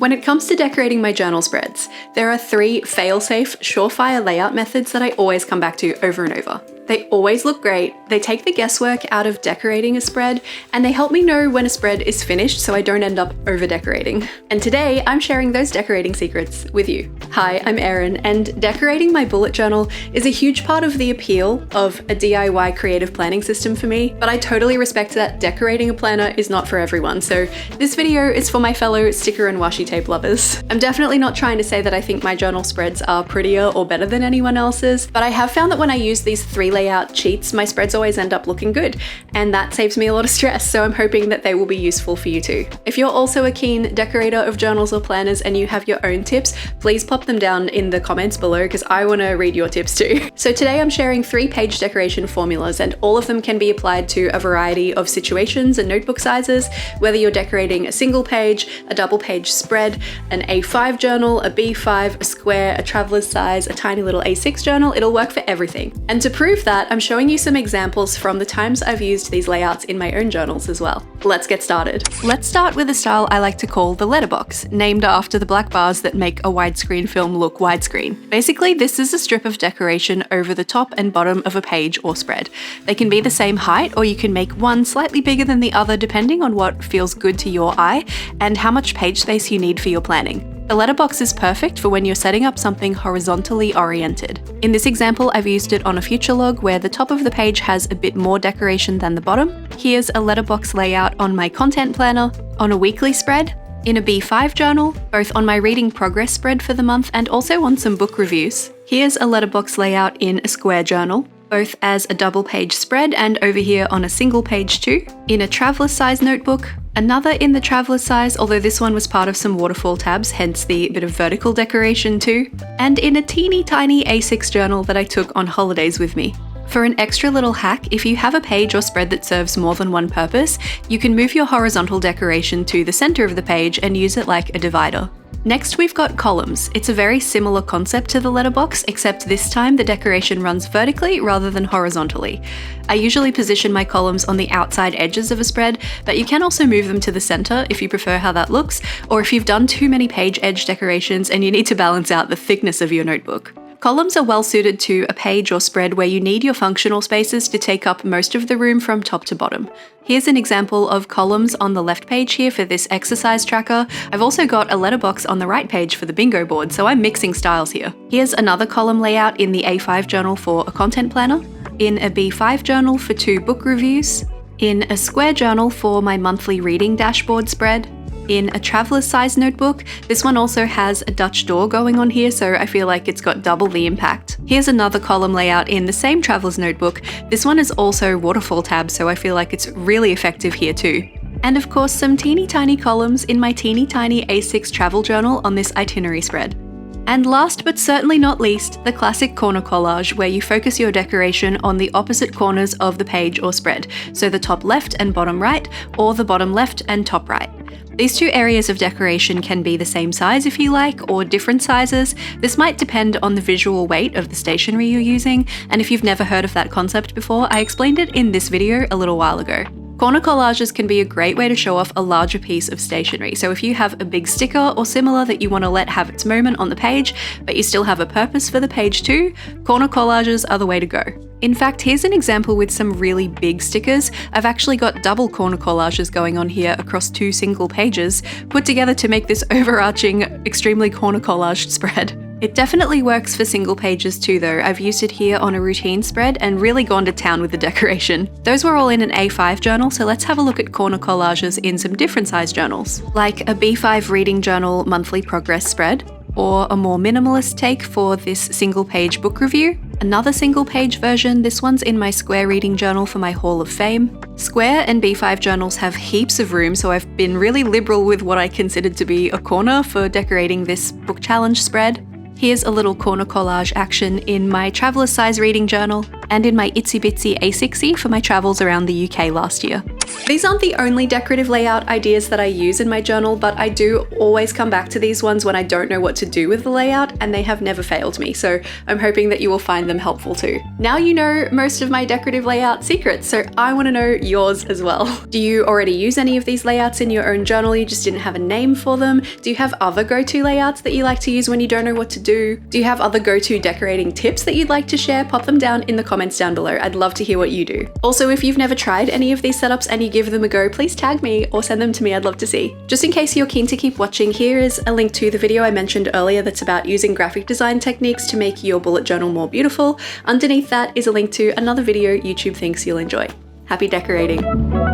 When it comes to decorating my journal spreads, there are 3 fail-safe, surefire layout methods that I always come back to over and over. They always look great, they take the guesswork out of decorating a spread, and they help me know when a spread is finished so I don't end up over-decorating. And today, I'm sharing those decorating secrets with you. Hi, I'm Erin, and decorating my bullet journal is a huge part of the appeal of a DIY creative planning system for me, but I totally respect that decorating a planner is not for everyone, so this video is for my fellow sticker and washi tape lovers. I'm definitely not trying to say that I think my journal spreads are prettier or better than anyone else's, but I have found that when I use these 3 layout cheats, my spreads always end up looking good, and that saves me a lot of stress, so I'm hoping that they will be useful for you too. If you're also a keen decorator of journals or planners and you have your own tips, please pop them down in the comments below because I want to read your tips too. So today I'm sharing 3 page decoration formulas, and all of them can be applied to a variety of situations and notebook sizes, whether you're decorating a single page, a double page spread, an A5 journal, a B5, a square, a traveler's size, a tiny little A6 journal, it'll work for everything. And to prove that, I'm showing you some examples from the times I've used these layouts in my own journals as well. Let's get started. Let's start with a style I like to call the letterbox, named after the black bars that make a widescreen film look widescreen. Basically, this is a strip of decoration over the top and bottom of a page or spread. They can be the same height, or you can make one slightly bigger than the other depending on what feels good to your eye and how much page space you need for your planning. The letterbox is perfect for when you're setting up something horizontally oriented. In this example, I've used it on a future log where the top of the page has a bit more decoration than the bottom. Here's a letterbox layout on my content planner, on a weekly spread, in a B5 journal, both on my reading progress spread for the month and also on some book reviews. Here's a letterbox layout in a square journal, both as a double page spread and over here on a single page too, in a traveler's size notebook, another in the traveler's size, although this one was part of some waterfall tabs, hence the bit of vertical decoration too, and in a teeny tiny A6 journal that I took on holidays with me. For an extra little hack, if you have a page or spread that serves more than one purpose, you can move your horizontal decoration to the center of the page and use it like a divider. Next, we've got columns. It's a very similar concept to the letterbox, except this time the decoration runs vertically rather than horizontally. I usually position my columns on the outside edges of a spread, but you can also move them to the center if you prefer how that looks, or if you've done too many page edge decorations and you need to balance out the thickness of your notebook. Columns are well suited to a page or spread where you need your functional spaces to take up most of the room from top to bottom. Here's an example of columns on the left page here for this exercise tracker. I've also got a letterbox on the right page for the bingo board, so I'm mixing styles here. Here's another column layout in the A5 journal for a content planner, in a B5 journal for 2 book reviews, in a square journal for my monthly reading dashboard spread, in a traveler's size notebook. This one also has a Dutch door going on here, so I feel like it's got double the impact. Here's another column layout in the same traveler's notebook. This one is also waterfall tabs, so I feel like it's really effective here too. And of course, some teeny tiny columns in my teeny tiny A6 travel journal on this itinerary spread. And last but certainly not least, the classic corner collage where you focus your decoration on the opposite corners of the page or spread, so the top left and bottom right, or the bottom left and top right. These 2 areas of decoration can be the same size if you like, or different sizes. This might depend on the visual weight of the stationery you're using, and if you've never heard of that concept before, I explained it in this video a little while ago. Corner collages can be a great way to show off a larger piece of stationery. So if you have a big sticker or similar that you want to let have its moment on the page, but you still have a purpose for the page too, corner collages are the way to go. In fact, here's an example with some really big stickers. I've actually got double corner collages going on here across 2 single pages, put together to make this overarching, extremely corner collaged spread. It definitely works for single pages too though. I've used it here on a routine spread and really gone to town with the decoration. Those were all in an A5 journal, so let's have a look at corner collages in some different size journals, like a B5 reading journal monthly progress spread, or a more minimalist take for this single page book review. Another single page version, this one's in my square reading journal for my Hall of Fame. Square and B5 journals have heaps of room, so I've been really liberal with what I considered to be a corner for decorating this book challenge spread. Here's a little corner collage action in my traveler's size reading journal. and in my itsy bitsy A60 for my travels around the UK last year. These aren't the only decorative layout ideas that I use in my journal, but I do always come back to these ones when I don't know what to do with the layout, and they have never failed me, so I'm hoping that you will find them helpful too. Now you know most of my decorative layout secrets, so I want to know yours as well. Do you already use any of these layouts in your own journal? You just didn't have a name for them? Do you have other go-to layouts that you like to use when you don't know what to do? Do you have other go-to decorating tips that you'd like to share? Pop them down in the comments down below. I'd love to hear what you do. Also, if you've never tried any of these setups and you give them a go, please tag me or send them to me. I'd love to see. Just in case you're keen to keep watching, here is a link to the video I mentioned earlier that's about using graphic design techniques to make your bullet journal more beautiful. Underneath that is a link to another video YouTube thinks you'll enjoy. Happy decorating!